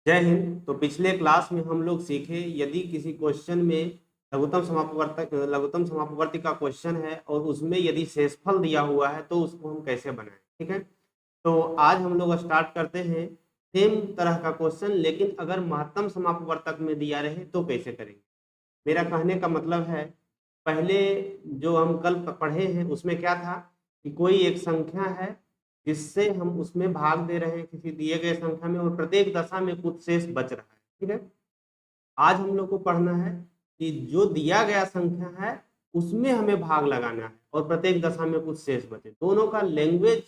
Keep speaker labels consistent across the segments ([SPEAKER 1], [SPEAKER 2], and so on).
[SPEAKER 1] जय हिंद। तो पिछले क्लास में हम लोग सीखे यदि किसी क्वेश्चन में लघुत्तम समापवर्ती का क्वेश्चन है और उसमें यदि शेषफल दिया हुआ है तो उसको हम कैसे बनाएं। ठीक है, तो आज हम लोग स्टार्ट करते हैं सेम तरह का क्वेश्चन, लेकिन अगर महत्तम समापवर्तक में दिया रहे तो कैसे करेंगे। मेरा कहने का मतलब है, पहले जो हम कल पढ़े हैं उसमें क्या था कि कोई एक संख्या है जिससे हम उसमें भाग दे रहे हैं किसी दिए गए संख्या में और प्रत्येक दशा में कुछ शेष बच रहा है। ठीक है, आज हम लोग को पढ़ना है कि जो दिया गया संख्या है उसमें हमें भाग लगाना है और प्रत्येक दशा में कुछ शेष बचे। दोनों का लैंग्वेज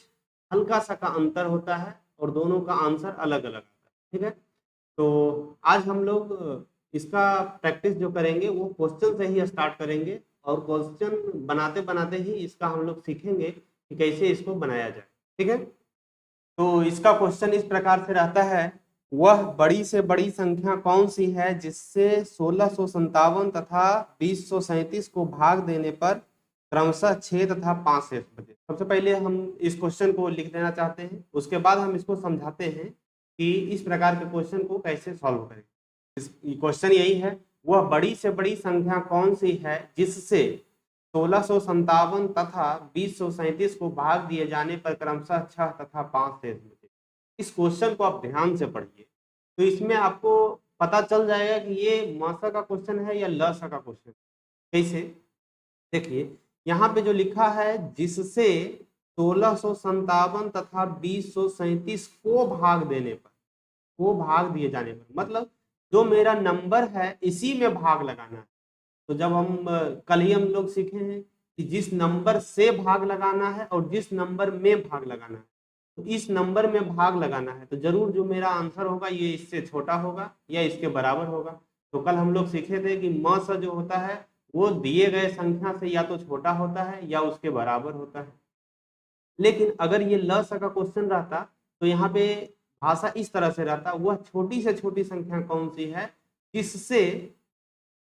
[SPEAKER 1] हल्का सा का अंतर होता है और दोनों का आंसर अलग अलग आता है। ठीक है, तो आज हम लोग इसका प्रैक्टिस जो करेंगे वो क्वेश्चन से ही स्टार्ट करेंगे और क्वेश्चन बनाते बनाते ही इसका हम लोग सीखेंगे कि कैसे इसको बनाया जाए। ठीक है, तो इसका क्वेश्चन इस प्रकार से रहता है, वह बड़ी से बड़ी संख्या कौन सी है जिससे 1657 तथा 2037 को भाग देने पर क्रमशः 6 तथा 5 शेष बचे। सबसे पहले हम इस क्वेश्चन को लिख देना चाहते हैं, उसके बाद हम इसको समझाते हैं कि इस प्रकार के क्वेश्चन को कैसे सॉल्व करें। क्वेश्चन यही है, वह बड़ी से बड़ी संख्या कौन सी है जिससे 1657 तथा 2037 को भाग दिए जाने पर क्रमशः 6 तथा 5 शेष बचे। इस क्वेश्चन को आप ध्यान से पढ़िए तो इसमें आपको पता चल जाएगा कि ये म का क्वेश्चन है या ल का क्वेश्चन। कैसे, देखिए यहाँ पे जो लिखा है जिससे 1657 तथा 2037 को भाग देने पर, को भाग दिए जाने पर मतलब जो मेरा नंबर है इसी में भाग लगाना है। तो जब हम कल ही हम लोग सीखे हैं कि जिस नंबर से भाग लगाना है और जिस नंबर में भाग लगाना है, तो इस नंबर में भाग लगाना है तो जरूर जो मेरा आंसर होगा ये इससे छोटा होगा या इसके बराबर होगा। तो कल हम लोग सीखे थे कि म स जो होता है वो दिए गए संख्या से या तो छोटा होता है या उसके बराबर होता है। लेकिन अगर ये ल स का क्वेश्चन रहता तो यहाँ पे भाषा इस तरह से रहता, वह छोटी से छोटी संख्या कौन सी है जिससे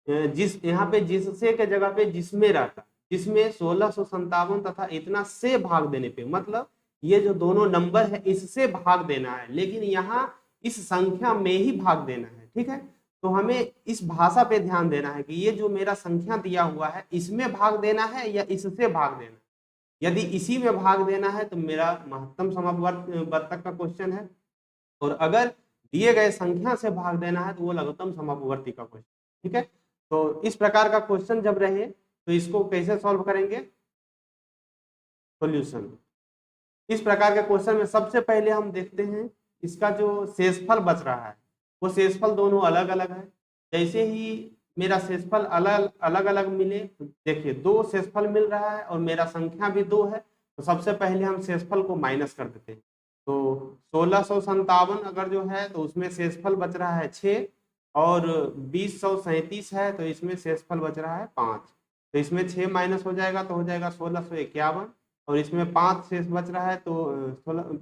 [SPEAKER 1] जिस यहाँ पे जिससे के जगह पे जिसमें रहता, जिसमें 1657 तथा इतना से भाग देने पे मतलब ये जो दोनों नंबर है इससे भाग देना है, लेकिन यहाँ इस संख्या में ही भाग देना है। ठीक है, तो हमें इस भाषा पे ध्यान देना है कि ये जो मेरा संख्या दिया हुआ है इसमें भाग देना है या इससे भाग देना है। यदि इसी में भाग देना है तो मेरा महत्तम समापवर्तक का क्वेश्चन है, और अगर दिए गए संख्या से भाग देना है तो वो लघुत्तम समापवर्ती का क्वेश्चन। ठीक है, तो इस प्रकार का क्वेश्चन जब रहे तो इसको कैसे सॉल्व करेंगे, सॉल्यूशन। इस प्रकार के क्वेश्चन में सबसे पहले हम देखते हैं इसका जो शेषफल बच रहा है वो शेषफल दोनों अलग अलग है। जैसे ही मेरा शेषफल अलग अलग अलग मिले, तो देखिए दो शेषफल मिल रहा है और मेरा संख्या भी दो है, तो सबसे पहले हम शेषफल को माइनस कर देते हैं। तो 1657 अगर जो है तो उसमें शेषफल बच रहा है 6 और 2037 है तो इसमें शेषफल बच रहा है 5। तो इसमें 6 माइनस हो जाएगा तो हो जाएगा 1651 और इसमें 5 शेष बच रहा है तो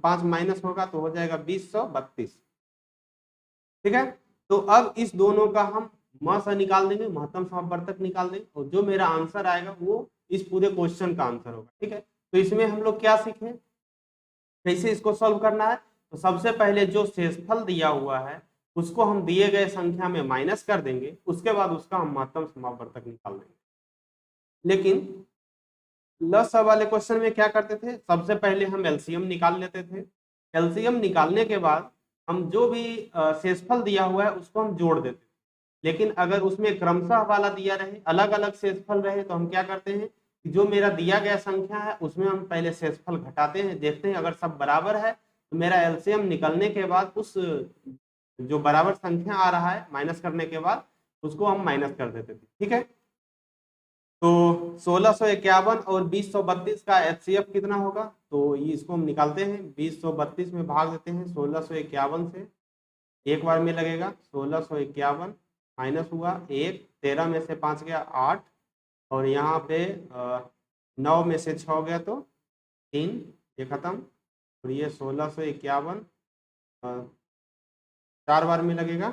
[SPEAKER 1] 5 माइनस होगा तो हो जाएगा 2032। ठीक है, तो अब इस दोनों का हम म स निकाल देंगे, महत्तम समापवर्तक निकाल देंगे और जो मेरा आंसर आएगा वो इस पूरे क्वेश्चन का आंसर होगा। ठीक है, तो इसमें हम लोग क्या सीखे, कैसे इसको सॉल्व करना है। तो सबसे पहले जो शेषफल दिया हुआ है उसको हम दिए गए संख्या में माइनस कर देंगे, उसके बाद उसका हम महत्तम समापवर्तक निकाल देंगे। लेकिन लस वाले क्वेश्चन में क्या करते थे, सबसे पहले हम एलसीएम निकाल लेते थे। एलसीएम निकालने के बाद हम जो भी शेषफल दिया हुआ है उसको हम जोड़ देते थे। लेकिन अगर उसमें क्रमशः वाला दिया रहे, अलग अलग शेषफल रहे, तो हम क्या करते हैं कि जो मेरा दिया गया संख्या है उसमें हम पहले शेषफल घटाते हैं, देखते हैं अगर सब बराबर है तो मेरा एलसीएम निकलने के बाद उस जो बराबर संख्या आ रहा है माइनस करने के बाद उसको हम माइनस कर देते थे। ठीक है, तो 1651 और 2032 का एचसीएफ कितना होगा, तो ये इसको हम निकालते हैं। 2032 में भाग देते हैं 1651 से, एक बार में लगेगा 1651 माइनस हुआ 1, 13 में से 5 गया 8 और यहाँ पे 9 में से 6 गया तो 3, ये खत्म। और ये 1651 4 बार में लगेगा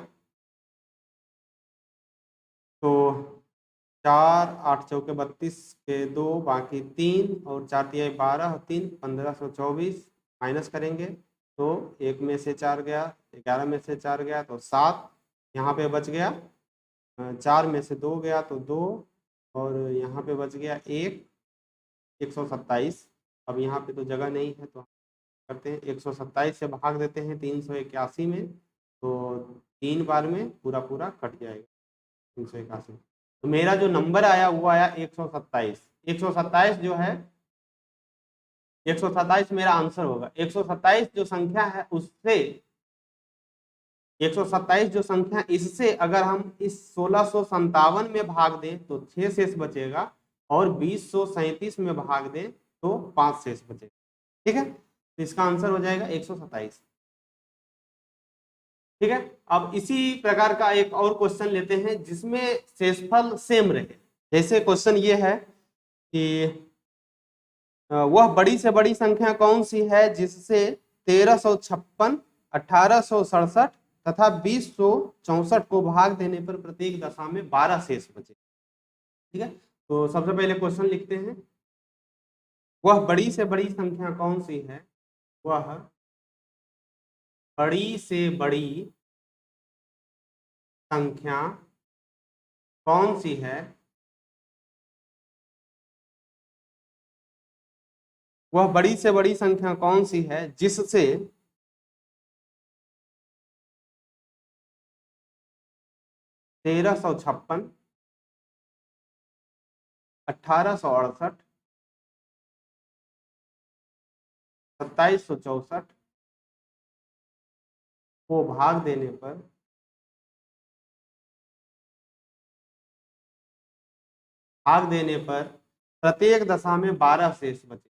[SPEAKER 1] तो 4, 8 चौके 32 के 2 बाकी 3 और 4 तिहाई 12 और 3 1524 माइनस करेंगे तो 1 में से 4 गया, 11 में से 4 गया तो 7, यहाँ पे बच गया 4 में से 2 गया तो 2, और यहाँ पे बच गया 1, 127। अब यहाँ पे तो जगह नहीं है तो करते हैं 127 से भाग देते हैं 381 में, तो 3 बार में पूरा पूरा कट जाएगा 381। तो मेरा जो नंबर आया वो आया 127। 127 जो है 127 मेरा आंसर होगा। 127 जो संख्या है उससे 127 जो संख्या इससे अगर हम इस 1657 में भाग दें तो 6 शेष बचेगा, और 2037 में भाग दें तो 5 शेष बचेगा। ठीक है, तो इसका आंसर हो जाएगा 127। ठीक है, अब इसी प्रकार का एक और क्वेश्चन लेते हैं जिसमें शेषफल सेम रहे। जैसे क्वेश्चन ये है कि वह बड़ी से बड़ी संख्या कौन सी है जिससे 1356, 1867 तथा 2064 को भाग देने पर प्रत्येक दशा में 12 शेष बचे। ठीक है, तो सबसे पहले क्वेश्चन लिखते हैं, वह बड़ी से बड़ी संख्या कौन सी है, वह बड़ी से बड़ी संख्या कौन सी है, वह बड़ी से बड़ी संख्या कौन सी है जिससे 1356, 1868, 2764 को भाग देने पर प्रत्येक दशा में 12 शेष बचे।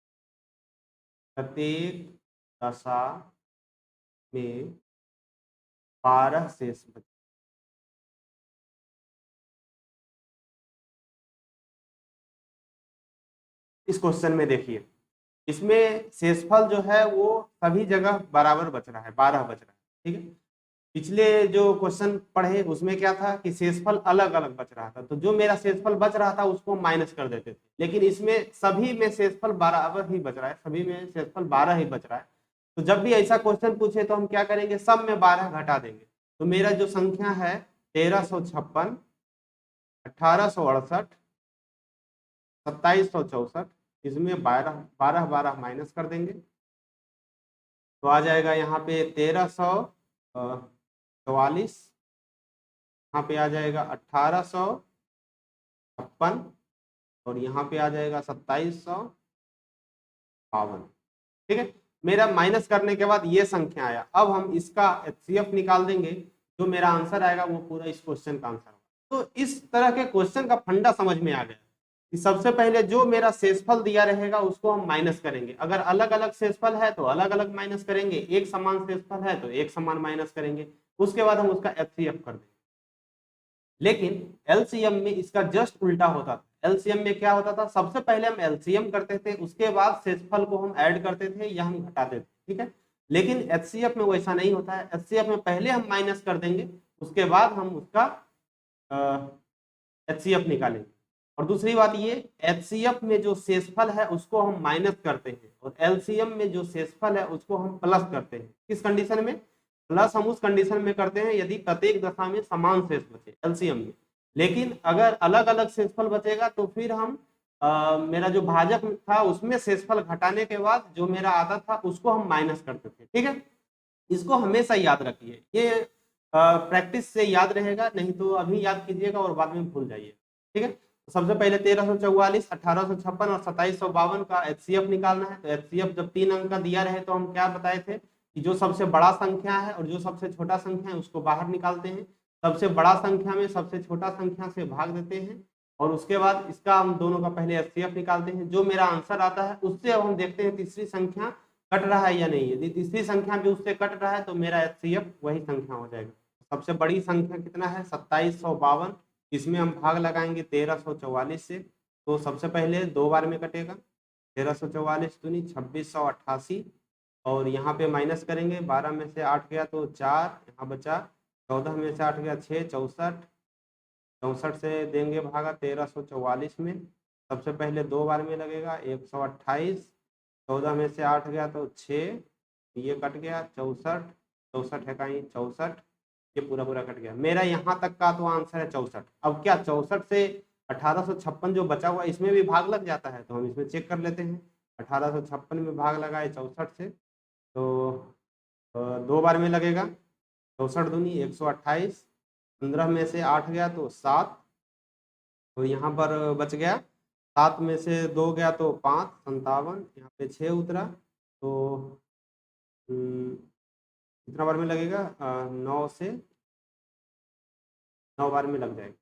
[SPEAKER 1] प्रत्येक दशा में 12 शेष बचे। इस क्वेश्चन में देखिए, इसमें शेषफल जो है वो सभी जगह बराबर बच रहा है, 12 बच रहा है। ठीक है, पिछले जो क्वेश्चन पढ़े उसमें क्या था कि शेषफल अलग अलग बच रहा था, तो जो मेरा शेषफल बच रहा था उसको माइनस कर देते थे, लेकिन इसमें सभी में शेषफल बराबर ही बच रहा है, सभी में शेषफल 12 ही बच रहा है। तो जब भी ऐसा क्वेश्चन पूछे तो हम क्या करेंगे, सब में 12 घटा देंगे। तो मेरा जो संख्या है 1356, 1868, 2764, इसमें 12 12 12 माइनस कर देंगे तो आ जाएगा यहाँ पे 1344, यहाँ पे आ जाएगा 1856, और यहाँ पे आ जाएगा 2752। ठीक है, मेरा माइनस करने के बाद ये संख्या आया। अब हम इसका एचसीएफ निकाल देंगे, जो मेरा आंसर आएगा वो पूरा इस क्वेश्चन का आंसर होगा। तो इस तरह के क्वेश्चन का फंडा समझ में आ गया कि सबसे पहले जो मेरा शेषफल दिया रहेगा उसको हम माइनस करेंगे। अगर अलग अलग शेषफल है तो अलग अलग माइनस करेंगे, एक समान शेषफल है तो एक समान माइनस करेंगे, उसके बाद हम उसका एचसीएफ कर देंगे। लेकिन एलसीएम में इसका जस्ट उल्टा होता था। एलसीएम में क्या होता था, सबसे पहले हम एलसीएम करते थे, उसके बाद शेषफल को हम ऐड करते थे या हम घटाते थे। ठीक है, लेकिन एचसीएफ में वैसा नहीं होता है। एचसीएफ में पहले हम माइनस कर देंगे, उसके बाद हम उसका एचसीएफ निकालेंगे। और दूसरी बात ये, एचसीएफ में जो शेषफल है उसको हम माइनस करते हैं, और एलसीएम में जो शेषफल है उसको हम प्लस करते हैं। किस कंडीशन में? प्लस हम उस कंडीशन में करते हैं यदि प्रत्येक दशा में समान शेष बचे, एलसीएम में। लेकिन अगर अलग अलग शेषफल बचेगा तो फिर हम मेरा जो भाजक था उसमें शेषफल घटाने के बाद जो मेरा आता था उसको हम माइनस करते थे। ठीक है, इसको हमेशा याद रखिए, ये प्रैक्टिस से याद रहेगा, नहीं तो अभी याद कीजिएगा और बाद में भूल जाइए। ठीक है, तो सबसे पहले 1344, 1856 और 2752 का एचसीएफ निकालना है। तो एचसीएफ जब 3 अंक का दिया रहे तो हम क्या बताए थे कि जो सबसे बड़ा संख्या है और जो सबसे छोटा संख्या है उसको बाहर निकालते हैं, सबसे बड़ा संख्या में सबसे छोटा संख्या से भाग देते हैं, और उसके बाद इसका हम दोनों का पहले एचसीएफ निकालते हैं। जो मेरा आंसर आता है उससे अब हम देखते हैं तीसरी संख्या कट रहा है या नहीं। यदि तीसरी संख्या भी उससे कट रहा है तो मेरा एचसीएफ वही संख्या हो जाएगा। सबसे बड़ी संख्या कितना है, 2752, इसमें हम भाग लगाएंगे 1344 से, तो सबसे पहले 2 बार में कटेगा, 1344 दूनी 2688, और यहाँ पे माइनस करेंगे, 12 में से 8 गया तो 4, यहाँ बचा 14 में से 8 गया 6, 64, 64 से देंगे भागा 1344 में। सबसे पहले 2 बार में लगेगा 128, 14 में से 8 गया तो 6, ये कट गया 64, 64 है कहीं 64, ये पूरा पूरा कट गया। मेरा यहाँ तक का तो आंसर है 64। अब क्या 64 से 1856 जो बचा हुआ इसमें भी भाग लग जाता है, तो हम इसमें चेक कर लेते हैं। 1856 में भाग लगा है 64 से, तो 2 बार में लगेगा। 64 दूनी 128, 15 में से 8 गया तो 7, तो यहाँ पर बच गया 7 में से 2 गया तो 5, 57, यहाँ पे 6 उतरा, तो कितना बार में लगेगा 9 से 9 बार में लग जाएगा।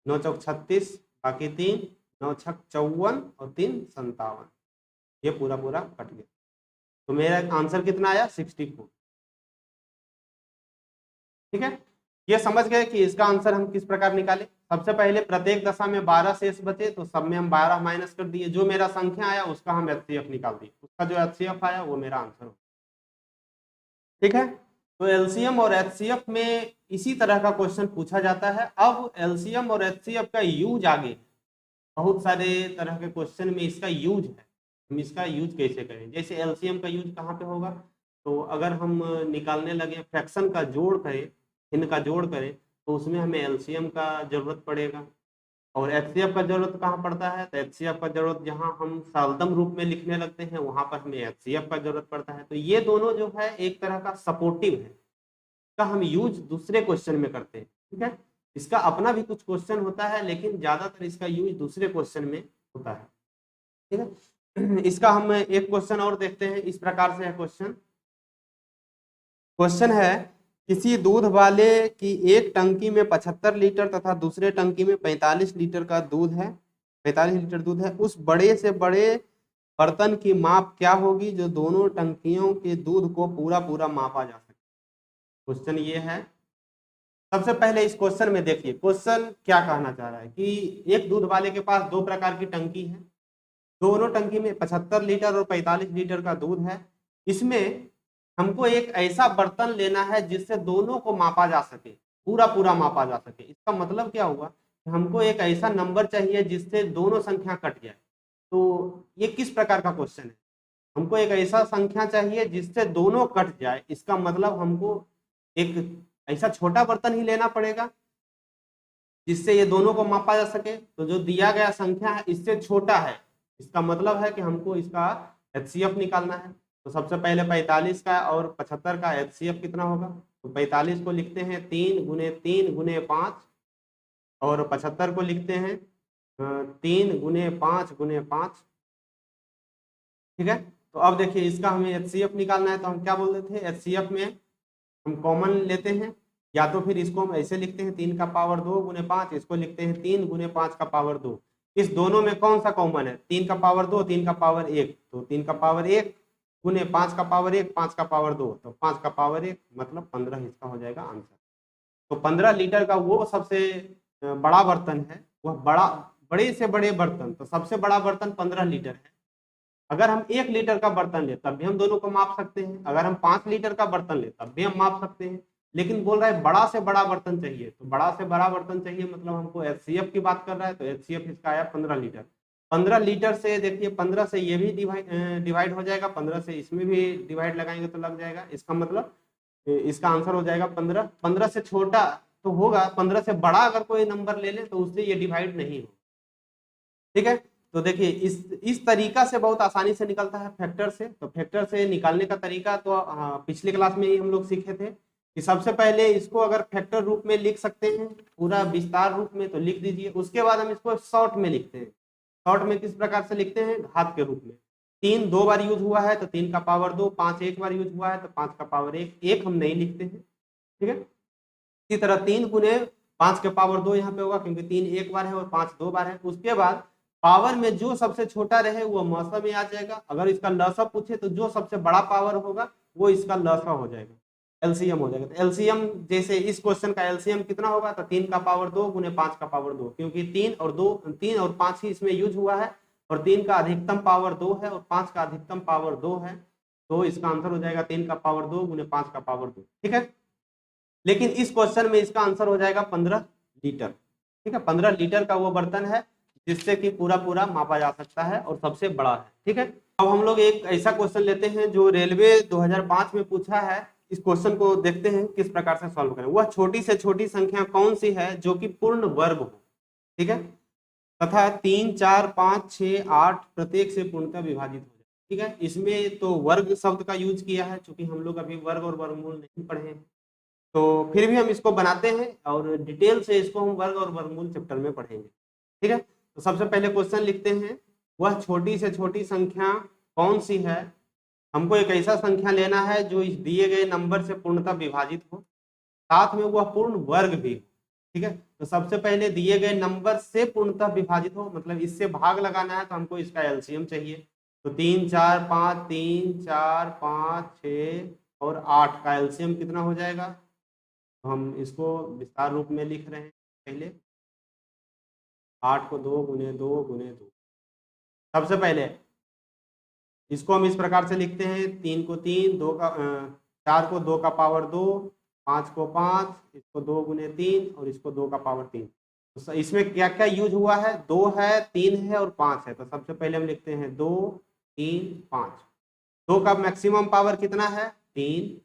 [SPEAKER 1] 9 चौक 36, बाकी 3, 9 छक 54 और 3 57, ये पूरा पूरा कट गया। तो मेरा आंसर कितना आया 64। ठीक है, ये समझ गए कि इसका आंसर हम किस प्रकार निकाले। सबसे पहले प्रत्येक दशा में 12 शेष बचे, तो सब में हम 12 माइनस कर दिए, जो मेरा संख्या आया उसका हम एचसीएफ निकाल दिए, उसका जो एचसीएफ आया वो मेरा आंसर हो। ठीक है, तो एलसीएम और एचसीएफ में इसी तरह का क्वेश्चन पूछा जाता है। अब एलसीएम और एचसीएफ का यूज आगे बहुत सारे तरह के क्वेश्चन में इसका यूज है, हम इसका यूज कैसे करें। जैसे एलसीएम का यूज कहाँ पे होगा, तो अगर हम निकालने लगे फ्रैक्शन का जोड़ करें, इनका जोड़ करें, तो उसमें हमें एलसीएम का जरूरत पड़ेगा। और एचसीएफ का जरूरत कहाँ पड़ता है, तो एचसीएफ का जरूरत जहाँ हम साल्दम रूप में लिखने लगते हैं वहां पर हमें एचसीएफ का जरूरत पड़ता है। तो ये दोनों जो है एक तरह का सपोर्टिव है, का हम यूज दूसरे क्वेश्चन में करते हैं। ठीक है, इसका अपना भी कुछ क्वेश्चन होता है, लेकिन ज्यादातर इसका यूज दूसरे क्वेश्चन में होता है। ठीक है, इसका हम एक क्वेश्चन और देखते हैं। इस प्रकार से है क्वेश्चन। क्वेश्चन है किसी दूध वाले की एक टंकी में 75 लीटर तथा दूसरे टंकी में 45 लीटर का दूध है, 45 लीटर दूध है। उस बड़े से बड़े बर्तन की माप क्या होगी जो दोनों टंकियों के दूध को पूरा पूरा मापा जा सके। क्वेश्चन ये है। सबसे पहले इस क्वेश्चन में देखिए क्वेश्चन क्या कहना चाह रहा है कि एक दूध वाले के पास 2 प्रकार की टंकी है, दोनों टंकी में 75 लीटर और 45 लीटर का दूध है। इसमें हमको एक ऐसा बर्तन लेना है जिससे दोनों को मापा जा सके, पूरा पूरा मापा जा सके। इसका मतलब क्या हुआ, हमको एक ऐसा नंबर चाहिए जिससे दोनों संख्या कट जाए। तो ये किस प्रकार का क्वेश्चन है, हमको एक ऐसा संख्या चाहिए जिससे दोनों कट जाए। इसका मतलब हमको एक ऐसा छोटा बर्तन ही लेना पड़ेगा जिससे ये दोनों को मापा जा सके। तो जो दिया गया संख्या है इससे छोटा है, इसका मतलब है कि हमको इसका एचसीएफ निकालना है। तो सबसे पहले 45 का और 75 का एचसीएफ कितना होगा, तो 45 को लिखते हैं 3 गुने 3 गुने 5 और 75 को लिखते हैं 3 गुने 5 गुने 5। ठीक है, तो अब देखिए इसका हमें एचसीएफ निकालना है, तो हम क्या बोल रहे थे, एचसीएफ में हम कॉमन लेते हैं, या तो फिर इसको हम ऐसे लिखते हैं 3 का पावर 2 गुने 5, इसको लिखते हैं 3 गुने 5 का पावर 2। इस दोनों में कौन सा कॉमन है, 3 का पावर 2, 3 का पावर 1, तो 3 का पावर 1 गुने 5 का पावर 1, 5 का पावर 2, तो 5 का पावर 1 मतलब 15 इसका हो जाएगा आंसर। तो 15 लीटर का वो सबसे बड़ा बर्तन है, वह बड़े से बड़े बर्तन, तो सबसे बड़ा बर्तन 15 लीटर है। अगर हम 1 लीटर का बर्तन ले तब भी हम दोनों को माप सकते हैं, अगर हम 5 लीटर का बर्तन ले तब भी हम माप सकते हैं। लेकिन बोल रहा है बड़ा से बड़ा बर्तन चाहिए, तो बड़ा से बड़ा बर्तन चाहिए मतलब हमको एचसीएफ की बात कर रहा है, तो एचसीएफ इसका आया 15 लीटर। 15 लीटर से देखिए 15 से ये भी डिवाइड हो जाएगा, 15 से इसमें भी डिवाइड लगाएंगे तो लग जाएगा। इसका मतलब इसका आंसर हो जाएगा 15। 15 से छोटा तो होगा, 15 से बड़ा अगर कोई नंबर ले ले तो उससे ये डिवाइड नहीं हो। ठीक है, तो देखिए इस तरीका से बहुत आसानी से निकलता है फैक्टर से। तो फैक्टर से निकालने का तरीका तो पिछले क्लास में ही हम लोग सीखे थे कि सबसे पहले इसको अगर फैक्टर रूप में लिख सकते हैं, पूरा विस्तार रूप में, तो लिख दीजिए। उसके बाद हम इसको शॉर्ट में लिखते हैं। शॉर्ट में किस प्रकार से लिखते हैं, घात के रूप में। 3 2 बार यूज हुआ है तो 3 का पावर 2, 5 1 बार यूज हुआ है तो 5 का पावर 1, 1 हम नहीं लिखते हैं। ठीक है, इसी तरह 3 गुने 5 के पावर 2 यहाँ पे होगा क्योंकि 3 1 बार है और 5 2 बार है। उसके बाद पावर में जो सबसे छोटा रहे वो मौसा में आ जाएगा। अगर इसका लसा पूछे तो जो सबसे बड़ा पावर होगा वो इसका लसा हो जाएगा, एलसीएम हो जाएगा। तो एलसीएम जैसे इस क्वेश्चन का एलसीएम कितना होगा, तो 3 का पावर 2 गुने 5 का पावर 2, क्योंकि 3 और 5 ही इसमें यूज हुआ है और 3 का अधिकतम पावर 2 है और 5 का अधिकतम पावर 2 है, तो इसका आंसर हो जाएगा 3 का पावर 2 गुने 5 का पावर 2। ठीक है, लेकिन इस क्वेश्चन में इसका आंसर हो जाएगा 15 लीटर। ठीक है, 15 लीटर का वो बर्तन है जिससे कि पूरा पूरा मापा जा सकता है और सबसे बड़ा है। ठीक है, अब हम लोग एक ऐसा क्वेश्चन लेते हैं जो रेलवे 2005 में पूछा है। इस क्वेश्चन को देखते हैं किस प्रकार से सॉल्व करें। वह छोटी से छोटी संख्या कौन सी है जो कि पूर्ण वर्ग हो, ठीक है, तथा 3, 4, 5, 6, 8 प्रत्येक से पूर्णतः विभाजित हो जाए। ठीक है, इसमें तो वर्ग शब्द का यूज किया है, क्योंकि हम लोग अभी वर्ग और वर्गमूल नहीं पढ़े हैं, तो फिर भी हम इसको बनाते हैं और डिटेल से इसको हम वर्ग और वर्गमूल चैप्टर में पढ़ेंगे। ठीक है, तो सबसे पहले क्वेश्चन लिखते हैं, वह छोटी से छोटी संख्या कौन सी है। हमको एक ऐसा संख्या लेना है जो इस दिए गए नंबर से पूर्णतः विभाजित हो, साथ में वह पूर्ण वर्ग भी हो। ठीक है, तो सबसे पहले दिए गए नंबर से पूर्णतः विभाजित हो, मतलब इससे भाग लगाना है, तो हमको इसका एलसीएम चाहिए। तो 3, 4, 5, 3, 4, 5, 6 और 8 का एलसीएम कितना हो जाएगा। तो हम इसको विस्तार रूप में लिख रहे हैं। पहले 8 को 2 गुने 2 गुने 2। सबसे पहले इसको हम इस प्रकार से लिखते हैं, 3 को 3, 4 को 2 का पावर 2, 5 को 5, इसको 2 गुने 3 और इसको 2 का पावर 3। तो इसमें क्या क्या यूज हुआ है, 2 है, 3 है और 5 है। तो सबसे पहले हम लिखते हैं 2, 3, 5। 2 का मैक्सिमम पावर कितना है, 3।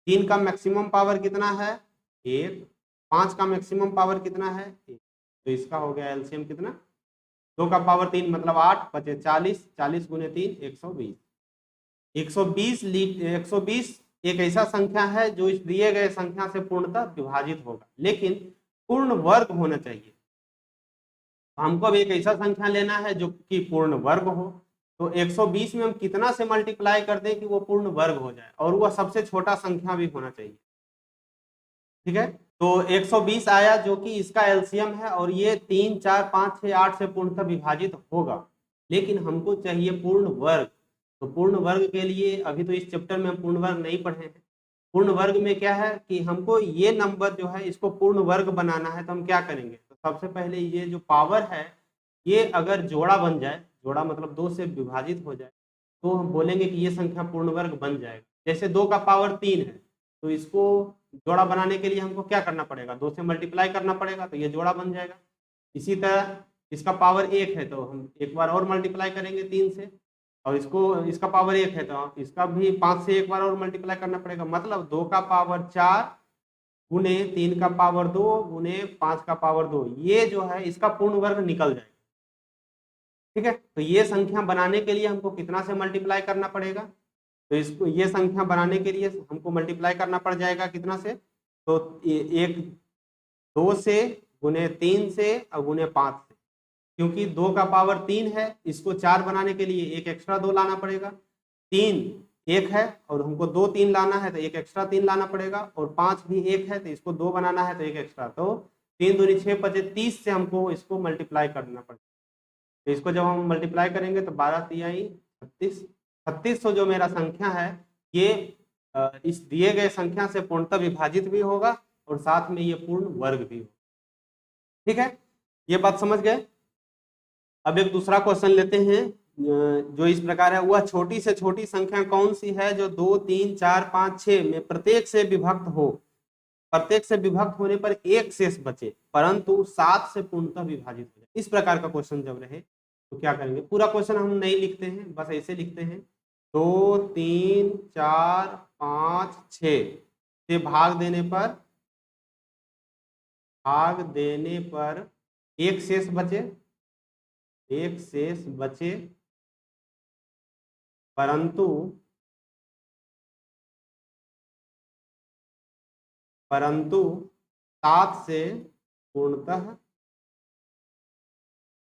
[SPEAKER 1] 3 का मैक्सिमम पावर कितना है, 1। 5 का मैक्सिमम पावर कितना है, 1। तो इसका हो गया एलसीएम कितना, 2 का पावर 3 मतलब 8, बचे 40। 40 गुने 3 120। 120 एक ऐसा संख्या है जो इस दिए गए संख्या से पूर्णतः विभाजित होगा, लेकिन पूर्ण वर्ग होना चाहिए। हमको अब एक ऐसा संख्या लेना है जो कि पूर्ण वर्ग हो। तो 120 में हम कितना से मल्टीप्लाई कर दें कि वो पूर्ण वर्ग हो जाए, और वह सबसे छोटा संख्या भी होना चाहिए। ठीक है, तो 120 आया जो कि इसका एलसीएम है, और ये 3, 4, 5, 6, 8 से पूर्णतः विभाजित होगा, लेकिन हमको चाहिए पूर्ण वर्ग। तो पूर्ण वर्ग के लिए अभी तो इस चैप्टर में हम पूर्ण वर्ग नहीं पढ़े हैं। पूर्ण वर्ग में क्या है कि हमको ये नंबर जो है इसको पूर्ण वर्ग बनाना है, तो हम क्या करेंगे, तो सबसे पहले ये जो पावर है ये अगर जोड़ा बन जाए, जोड़ा मतलब 2 से विभाजित हो जाए, तो हम बोलेंगे कि ये संख्या पूर्ण वर्ग बन जाएगा। जैसे 2 का पावर 3 है, तो इसको जोड़ा बनाने के लिए हमको क्या करना पड़ेगा, 2 से मल्टीप्लाई करना पड़ेगा, तो ये जोड़ा बन जाएगा। इसी तरह इसका पावर 1 है, तो हम एक बार और मल्टीप्लाई करेंगे 3 से, और इसका पावर 1 है, तो इसका भी 5 से एक बार और मल्टीप्लाई करना पड़ेगा। मतलब 2 का पावर 4 गुने 3 का पावर 2 गुने 5 का पावर 2, ये जो है इसका पूर्ण वर्ग निकल जाएगा। ठीक है, तो ये संख्या बनाने के लिए हमको कितना से मल्टीप्लाई करना पड़ेगा, तो इसको ये संख्या बनाने के लिए हमको मल्टीप्लाई करना पड़ जाएगा कितना से, तो 2 से गुने 3 से और गुने 5 से। क्योंकि 2 का पावर 3 है, इसको 4 बनाने के लिए एक एक्स्ट्रा 2 लाना पड़ेगा। 3 1 है और हमको 2 3 लाना है, तो एक एक्स्ट्रा 3 लाना पड़ेगा, और 5 भी 1 है, तो इसको 2 बनाना है, तो एक एक्स्ट्रा। तो 3 दूनी 6 बचे 30 से हमको इसको मल्टीप्लाई करना पड़ेगा। तो इसको जब हम मल्टीप्लाई करेंगे तो 12 तिहाई 36, 3600 जो मेरा संख्या है ये इस दिए गए संख्या से पूर्णतः विभाजित भी होगा और साथ में ये पूर्ण वर्ग भी होगा। ठीक है, ये बात समझ गए। अब एक दूसरा क्वेश्चन लेते हैं जो इस प्रकार है, वह छोटी से छोटी संख्या कौन सी है जो 2, 3, 4, 5, 6 में प्रत्येक से विभक्त हो, प्रत्येक से विभक्त होने पर एक शेष बचे परंतु 7 से पूर्णतः विभाजित हो जाए। इस प्रकार का क्वेश्चन जब रहे तो क्या करेंगे, पूरा क्वेश्चन हम नहीं लिखते हैं, बस ऐसे लिखते हैं 2, 3, 4, 5, 6 से भाग देने पर एक शेष बचे, एक शेष बचे परंतु 7 से पूर्णतः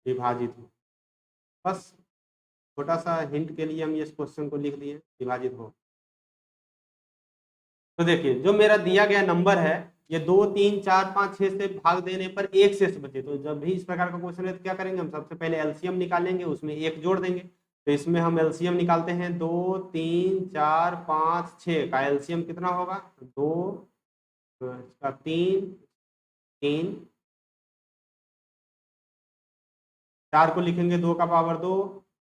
[SPEAKER 1] विभाजित हो। बस छोटा सा हिंट के लिए हम इस क्वेश्चन को लिख दिए, विभाजित हो। तो देखिए जो मेरा दिया गया नंबर है ये 2, 3, 4, 5, 6 से भाग देने पर एक शेष बचे। तो जब भी इस प्रकार का क्वेश्चन है तो क्या करेंगे, हम सबसे पहले एलसीएम निकालेंगे, उसमें एक जोड़ देंगे। तो इसमें हम एलसीएम निकालते हैं, 2, 3, 4, 5, 6 का एलसीएम कितना होगा, 2 इसका 3, 4 को लिखेंगे 2 का पावर 2,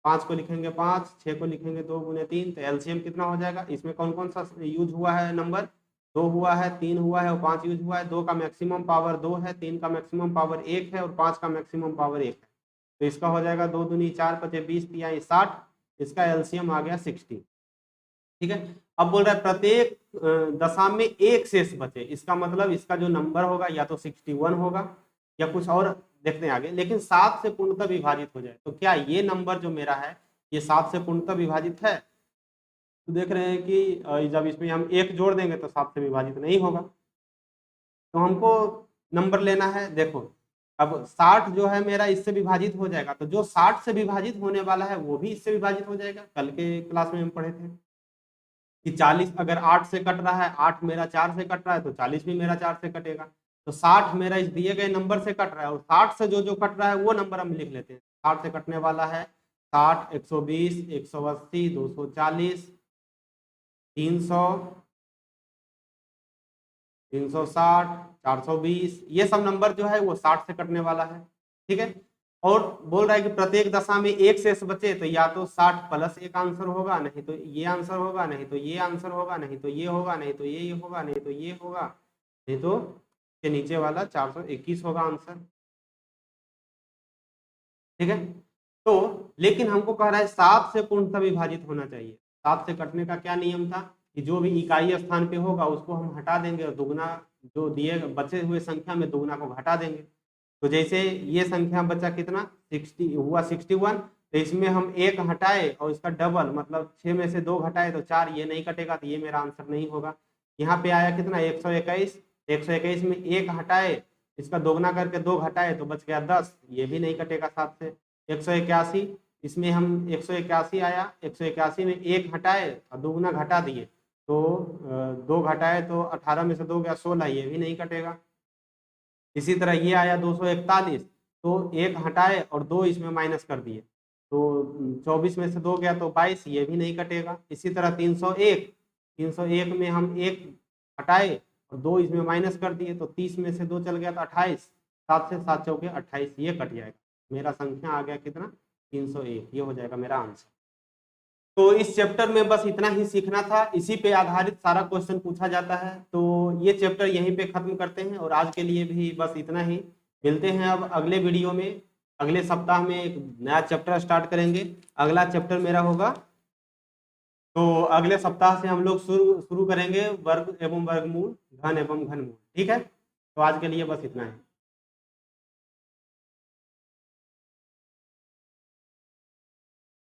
[SPEAKER 1] 5 को लिखेंगे 5, 6 को लिखेंगे 2 गुने 3, तो एलसीएम कितना हो जाएगा। इसमें कौन कौन सा यूज हुआ है, नंबर 2 हुआ है, 3 हुआ है और 5 यूज हुआ है। 2 का मैक्सिमम पावर 2 है, 3 का मैक्सिमम पावर 1 है और 5 का मैक्सिमम पावर 1 है। तो इसका हो जाएगा 2 दूनी 4 5 20 तिहाई 60, इसका एलसीएम आ गया 60। ठीक है, अब बोल रहा है प्रत्येक दशा में एक शेष बचे, इसका मतलब इसका जो नंबर होगा या तो 61 होगा या कुछ और, देखते हैं आगे, लेकिन 7 से पूर्णतः विभाजित हो जाए। तो क्या ये नंबर जो मेरा है ये 7 से पूर्णतः विभाजित है? तो देख रहे हैं कि जब इसमें हम 1 जोड़ देंगे तो 7 से विभाजित नहीं होगा। तो हमको नंबर लेना है, देखो अब 60 जो है मेरा इससे विभाजित हो जाएगा, तो जो 60 से विभाजित होने वाला है वो भी इससे विभाजित हो जाएगा। कल के क्लास में हम पढ़े थे कि 40 अगर 8 से कट रहा है, 8 मेरा 4 से कट रहा है तो 40 भी मेरा 4 से कटेगा। तो 60 मेरा इस दिए गए नंबर से कट रहा है और 60 से जो जो कट रहा है वो नंबर हम लिख लेते हैं। 60 से कटने वाला है 60, 120, 180, 240, 300, 360, 420, ये सब नंबर जो है वो 60 से कटने वाला है। ठीक है, और बोल रहा है कि प्रत्येक दशा में एक शेष बचे, तो या तो 60 प्लस एक आंसर होगा, नहीं तो ये आंसर होगा, नहीं तो ये आंसर होगा, नहीं तो ये होगा, नहीं तो ये होगा, नहीं तो ये होगा, नहीं तो के नीचे वाला 421 होगा आंसर। ठीक है, तो लेकिन हमको कह रहा है 7 से पूर्णतः विभाजित होना चाहिए। 7 से कटने का क्या नियम था कि जो भी इकाई स्थान पे होगा उसको हम हटा देंगे और दुगना जो दिए बचे हुए संख्या में दुगना को घटा देंगे। तो जैसे ये संख्या बचा कितना 60 हुआ 61, तो इसमें हम 1 हटाए और इसका डबल मतलब 6 में से 2 घटाए तो 4, ये नहीं कटेगा तो ये मेरा आंसर नहीं होगा। यहाँ पे आया कितना 121, 121 में 1 हटाए, इसका दोगुना करके 2 घटाए तो बच गया 10, ये भी नहीं कटेगा 7 से। 181, इसमें हम 181 आया, 181 में 1 हटाए और दोगुना घटा दिए तो 2 घटाए तो 18 में से 2 गया 16, ये भी नहीं कटेगा। इसी तरह ये आया 241, तो 1 हटाए और 2 इसमें माइनस कर दिए तो 24 में से 2 गया तो 22, ये भी नहीं कटेगा। इसी तरह 301, 301 में हम 1 हटाए और 2 इसमें माइनस कर दिए तो 30 में से 2 चल गया तो 28, 7 से 7 चौके 28, ये कट जाएगा। मेरा संख्या आ गया कितना 301, ये हो जाएगा मेरा आंसर। तो इस चैप्टर में बस इतना ही सीखना था, इसी पे आधारित सारा क्वेश्चन पूछा जाता है। तो ये चैप्टर यहीं पे खत्म करते हैं और आज के लिए भी बस इतना ही। मिलते हैं अब अगले वीडियो में, अगले सप्ताह में एक नया चैप्टर स्टार्ट करेंगे। अगला चैप्टर मेरा होगा, तो अगले सप्ताह से हम लोग शुरू करेंगे वर्ग एवं वर्गमूल, घन एवं घनमूल। ठीक है, तो आज के लिए बस इतना है।